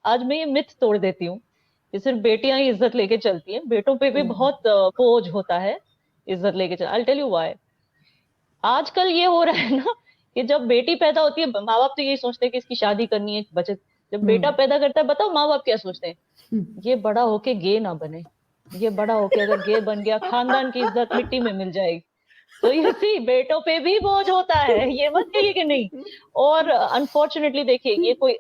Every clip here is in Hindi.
आज मैं ये मिथ तोड़ देती हूँ कि सिर्फ बेटियां ही इज्जत लेके चलती हैं, बेटों पे भी बहुत बोझ होता है इज्जत लेके चल। I tell you why. आजकल ये हो रहा है ना कि जब बेटी पैदा होती है, माँ बाप तो यही सोचते हैं कि इसकी शादी करनी है, बचत। जब बेटा हम्म। पैदा करता है, बताओ माँ बाप क्या सोचते हैं? ये बड़ा होके गे ना बने, ये बड़ा होके अगर गे बन गया खानदान की इज्जत मिट्टी में मिल जाएगी। तो ये सी बेटों पे भी बोझ होता है, ये मत कहिए कि नहीं। और अनफॉर्चुनेटली देखिए, ये कोई,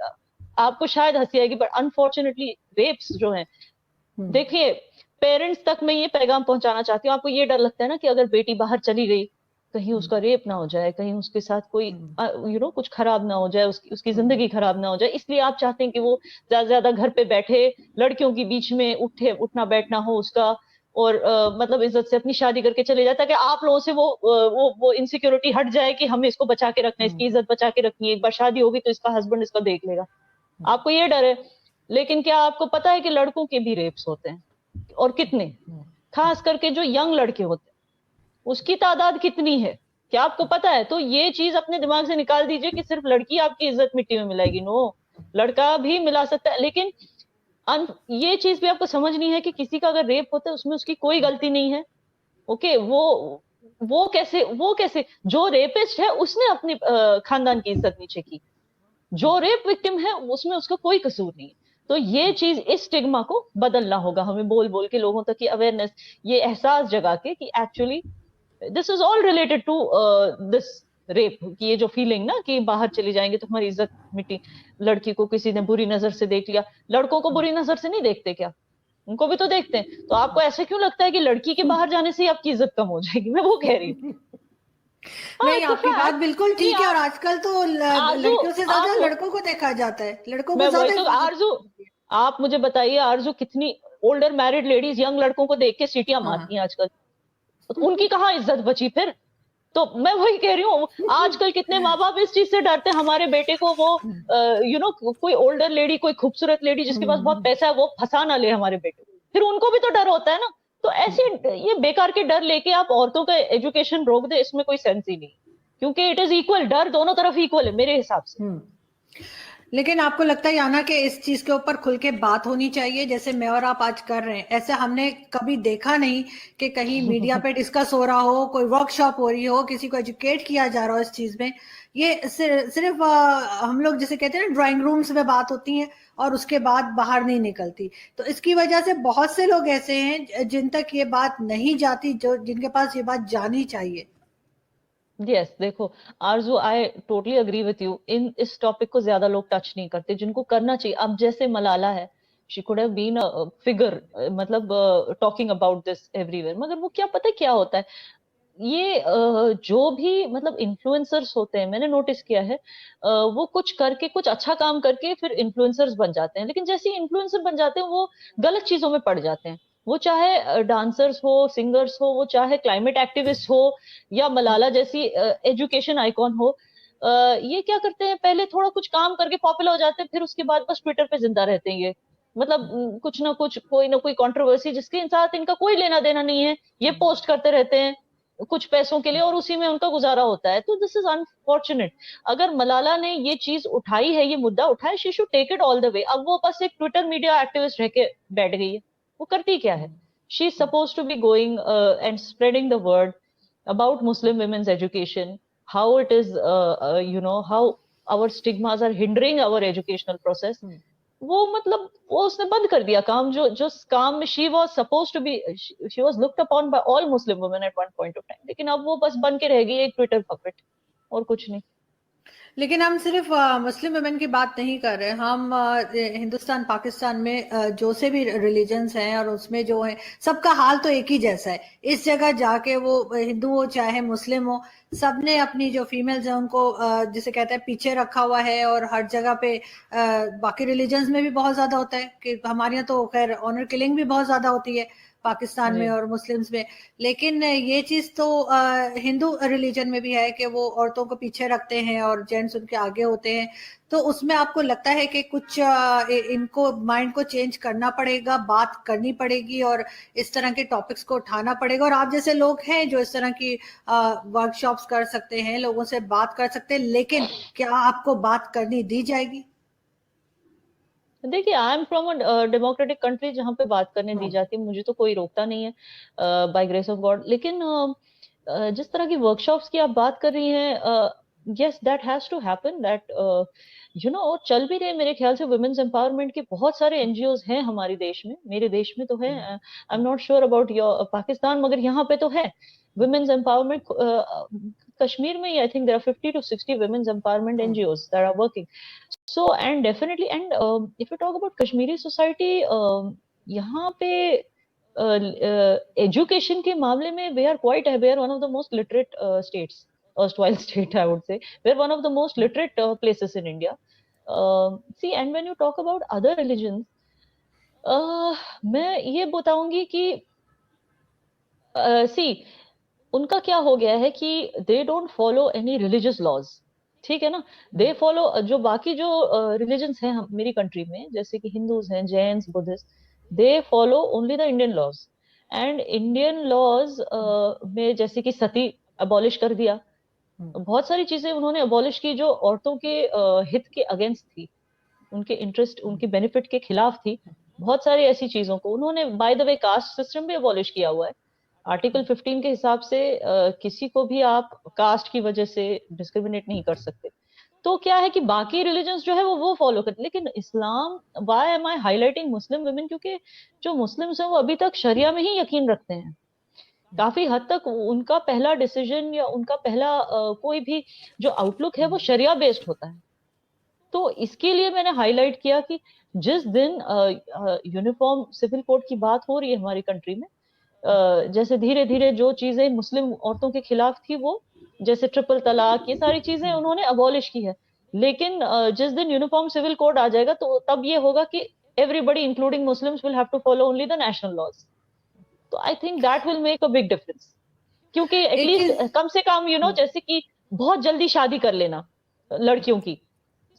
आपको शायद हंसी आएगी, बट अनफॉर्चुनेटली रेप्स जो है, देखिए, पेरेंट्स तक मैं ये पैगाम पहुंचाना चाहती हूँ। आपको ये डर लगता है ना कि अगर बेटी बाहर चली गई, कहीं उसका रेप ना हो जाए, कहीं उसके साथ कोई कुछ खराब ना हो जाए, उसकी उसकी जिंदगी खराब ना हो जाए, इसलिए आप चाहते हैं कि वो ज्यादा से ज्यादा घर पे बैठे, लड़कियों के बीच में उठना बैठना हो उसका, और मतलब इज्जत से अपनी शादी करके चले जाए, ताकि आप लोगों से वो इनसिक्योरिटी हट जाए कि हमें इसको बचा के रखना है, इसकी इज्जत बचा के रखनी है, एक बार शादी होगी तो इसका हस्बैंड इसका देख लेगा। आपको ये डर है। लेकिन क्या आपको पता है कि लड़कों के भी रेप्स होते हैं? और कितने, खास करके जो यंग लड़के होते हैं, उसकी तादाद कितनी है, क्या आपको पता है? तो ये चीज अपने दिमाग से निकाल दीजिए कि सिर्फ लड़की आपकी इज्जत मिट्टी में मिलाएगी। नो, लड़का भी मिला सकता है। लेकिन ये चीज भी आपको समझनी है कि किसी का अगर रेप होता है, उसमें उसकी कोई गलती नहीं है। ओके, वो कैसे जो रेपिस्ट है उसने अपनी खानदान की इज्जत नीचे की, जो रेप विक्टिम है उसमें उसका कोई कसूर नहीं है। तो ये चीज, इस स्टिग्मा को बदलना होगा हमें, बोल बोल के लोगों तक की अवेयरनेस, ये एहसास जगा के कि actually this is all related to this rape, कि ये जो फीलिंग ना कि बाहर चली जाएंगे तो हमारी इज्जत मिट्टी, लड़की को किसी ने बुरी नजर से देख लिया, लड़कों को बुरी नजर से नहीं देखते क्या? उनको भी तो देखते हैं। तो आपको ऐसे क्यों लगता है कि लड़की के बाहर जाने से ही आपकी इज्जत कम हो जाएगी? मैं वो कह रही हूँ। हाँ, नहीं, इट्स अ आपकी बात फैक्ट। बिल्कुल कि ठीक है। और आजकल तो आरजू, लड़कियों से ज्यादा आप, लड़कों को देखा जाता है, लड़कों को मैं वही ज्यादा तो इज्जत आरजू, मिलती है। आप मुझे बताइए आरजू, कितनी ओल्डर मैरिड लेडीज यंग लड़कों को देख के सीटियां हाँ। मारती हैं आजकल। तो उनकी कहाँ इज्जत बची फिर? तो मैं वही कह रही हूँ, आजकल कितने माँ बाप इस चीज से डरते हैं, हमारे बेटे को वो कोई ओल्डर लेडी, कोई खूबसूरत लेडी जिसके पास बहुत पैसा है, वो फंसा ना ले हमारे बेटे को। फिर उनको भी तो डर होता है ना। तो ऐसे ये बेकार के डर लेके आप औरतों का एजुकेशन रोक दे, इसमें कोई सेंस ही नहीं। क्योंकि इट इज इक्वल, डर दोनों तरफ इक्वल है मेरे हिसाब से। लेकिन आपको लगता है याना कि इस चीज के ऊपर खुल के बात होनी चाहिए, जैसे मैं और आप आज कर रहे हैं? ऐसे हमने कभी देखा नहीं कि कहीं मीडिया पे डिस्कस हो रहा हो, कोई वर्कशॉप हो रही हो, किसी को एजुकेट किया जा रहा हो इस चीज में। ये सिर्फ हम लोग जैसे कहते हैं ना, ड्राइंग रूम्स में बात होती है और उसके बाद बाहर नहीं निकलती। तो इसकी वजह से बहुत से लोग ऐसे हैं जिन तक ये बात नहीं जाती, जो जिनके पास ये बात जानी चाहिए। यस, देखो आरजू, I totally agree with you. इस टॉपिक को ज्यादा लोग टच नहीं करते, जिनको करना चाहिए। अब जैसे मलाला है, she could have been a figure, मतलब टॉकिंग अबाउट दिस एवरीवेयर। मगर वो क्या पता क्या होता है, ये जो भी मतलब इन्फ्लुएंसर्स होते हैं, मैंने नोटिस किया है, वो कुछ करके, कुछ अच्छा काम करके फिर इन्फ्लुएंसर्स बन जाते हैं। लेकिन जैसे ही इन्फ्लुएंसर बन जाते हैं, वो गलत चीजों में पड़ जाते हैं। वो चाहे डांसर्स हो, सिंगर्स हो, वो चाहे क्लाइमेट एक्टिविस्ट हो, या मलाला जैसी एजुकेशन आइकॉन हो। ये क्या करते हैं, पहले थोड़ा कुछ काम करके पॉपुलर हो जाते हैं, फिर उसके बाद बस ट्विटर पे जिंदा रहते हैं ये। मतलब कुछ ना कुछ, कोई ना कोई कंट्रोवर्सी जिसके साथ इनका कोई लेना देना नहीं है, ये पोस्ट करते रहते हैं कुछ पैसों के लिए, और उसी में उनका गुजारा होता है। तो दिस इज अनफॉर्चुनेट। अगर मलाला ने ये चीज उठाई है, ये मुद्दा उठाया, she should take it all the way. अब वो बस एक ट्विटर मीडिया एक्टिविस्ट रह के बैठ गई है, वो करती क्या है? She is suppose to be going and spreading the word about Muslim women's education, how it is, how our stigmas are hindering our educational process. वो मतलब वो उसने बंद कर दिया काम, जो जो काम में she was suppose to be, she was looked upon by all Muslim women at one point of time. लेकिन अब वो बस बन के रह गई एक ट्विटर पपेट, और कुछ नहीं। लेकिन हम सिर्फ मुस्लिम वुमेन की बात नहीं कर रहे। हम हिंदुस्तान पाकिस्तान में जो से भी रिलीजन्स हैं और उसमें जो है, सबका हाल तो एक ही जैसा है। इस जगह जाके वो हिंदू हो चाहे मुस्लिम हो, सबने अपनी जो फीमेल्स हैं उनको जिसे कहते हैं पीछे रखा हुआ है। और हर जगह पे बाकी रिलीजन्स में भी बहुत ज्यादा होता है कि हमारे यहाँ तो खैर ऑनर किलिंग भी बहुत ज्यादा होती है पाकिस्तान में जी, और मुस्लिम्स में। लेकिन ये चीज तो हिंदू रिलीजन में भी है कि वो औरतों को पीछे रखते हैं और जेंट्स उनके आगे होते हैं। तो उसमें आपको लगता है कि कुछ इनको माइंड को चेंज करना पड़ेगा, बात करनी पड़ेगी और इस तरह के टॉपिक्स को उठाना पड़ेगा? और आप जैसे लोग हैं जो इस तरह की वर्कशॉप्स कर सकते हैं, लोगों से बात कर सकते हैं, लेकिन क्या आपको बात करनी दी जाएगी? देखिए, I am from a democratic country जहाँ पे बात करने दी जाती है, मुझे तो कोई रोकता नहीं है बाय ग्रेस ऑफ गॉड। लेकिन जिस तरह की वर्कशॉप्स की आप बात कर रही हैं, yes that has to happen, that you know चल भी रहे हैं मेरे ख्याल से वुमेन्स एम्पावरमेंट के बहुत सारे एनजीओज हैं हमारे देश में, मेरे देश में तो है। I am not sure about your Pakistan, मगर यहाँ पे तो है वुमेन्स एम्पावरमेंट। कश्मीर में I think there are 50 to 60 women's empowerment NGOs that are working. So and definitely, and if you talk about Kashmiri society, यहाँ पे एजुकेशन के मामले में we are quite we are one of the most literate states, erstwhile state I would say, we are one of the most literate places in India. See, and when you talk about other religions, मैं ये बताऊंगी कि सी उनका क्या हो गया है कि they don't follow any religious laws, ठीक है ना। दे फॉलो जो बाकी जो रिलीजन्स हैं मेरी कंट्री में, जैसे कि हिंदूज हैं, Jains, Buddhist, they follow only the Indian laws. And Indian laws में जैसे कि सती अबॉलिश कर दिया, बहुत सारी चीजें उन्होंने अबॉलिश की जो औरतों के हित के अगेंस्ट थी, उनके इंटरेस्ट, उनके बेनिफिट के खिलाफ थी। बहुत सारी ऐसी चीजों को उन्होंने, by the way, caste system भी अबॉलिश किया हुआ है। आर्टिकल 15 के हिसाब से किसी को भी आप कास्ट की वजह से डिस्क्रिमिनेट नहीं कर सकते। तो क्या है कि बाकी रिलीजन्स जो है वो फॉलो करते, लेकिन Islam, why am I highlighting Muslim women, क्योंकि जो मुस्लिम्स हैं वो अभी तक शरिया में ही यकीन रखते हैं। काफी हद तक उनका पहला डिसीजन या उनका पहला कोई भी जो आउटलुक है वो शरिया बेस्ड होता है। तो इसके लिए मैंने हाईलाइट किया कि जिस दिन यूनिफॉर्म सिविल कोड की बात हो रही है हमारी कंट्री में, जैसे धीरे धीरे जो चीजें मुस्लिम औरतों के खिलाफ थी, वो जैसे ट्रिपल तलाक, ये सारी चीजें उन्होंने अबॉलिश की है। लेकिन जिस दिन यूनिफॉर्म सिविल कोड आ जाएगा तो तब ये होगा कि everybody including Muslims will have to follow only the national laws. तो I think that will make a big difference, क्योंकि एक एटलीस्ट चीज कम से कम जैसे कि बहुत जल्दी शादी कर लेना लड़कियों की,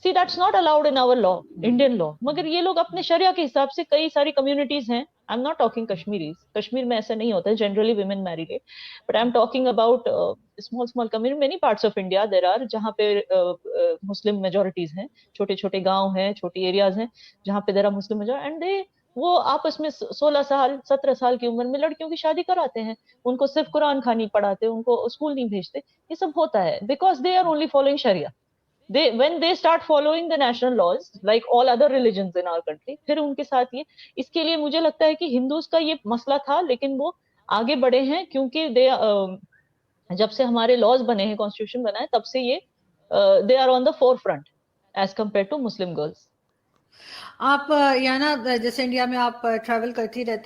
see that's not allowed in our law, Indian law. मगर ये लोग अपने शरिया के हिसाब से, कई सारी कम्युनिटीज हैं, I am not talking Kashmiris, Kashmir में ऐसा नहीं होता है, generally women marry late, but I am talking about small small community, many parts of India there are, जहाँ पे मुस्लिम मेजोरिटीज हैं, छोटे छोटे गांव हैं, छोटी एरियाज हैं जहाँ पे there are Muslim majority, and they वो आपस में 16 साल 17 साल की उम्र में लड़कियों की शादी कराते हैं, उनको सिर्फ कुरान खानी पढ़ाते, उनको स्कूल नहीं भेजते। ये सब होता है because they are only following sharia. they when they start following the national laws like all other religions in our country, फिर उनके साथ ये, इसके लिए मुझे लगता है कि हिंदूज का ये मसला था, लेकिन वो आगे बढ़े हैं, क्योंकि जब से हमारे लॉज बने हैं, कॉन्स्टिट्यूशन बना है, तब से ये they are on the forefront as compare to Muslim girls. आप या ना, जैसे इंडिया में आप ट्रैवल करती रहती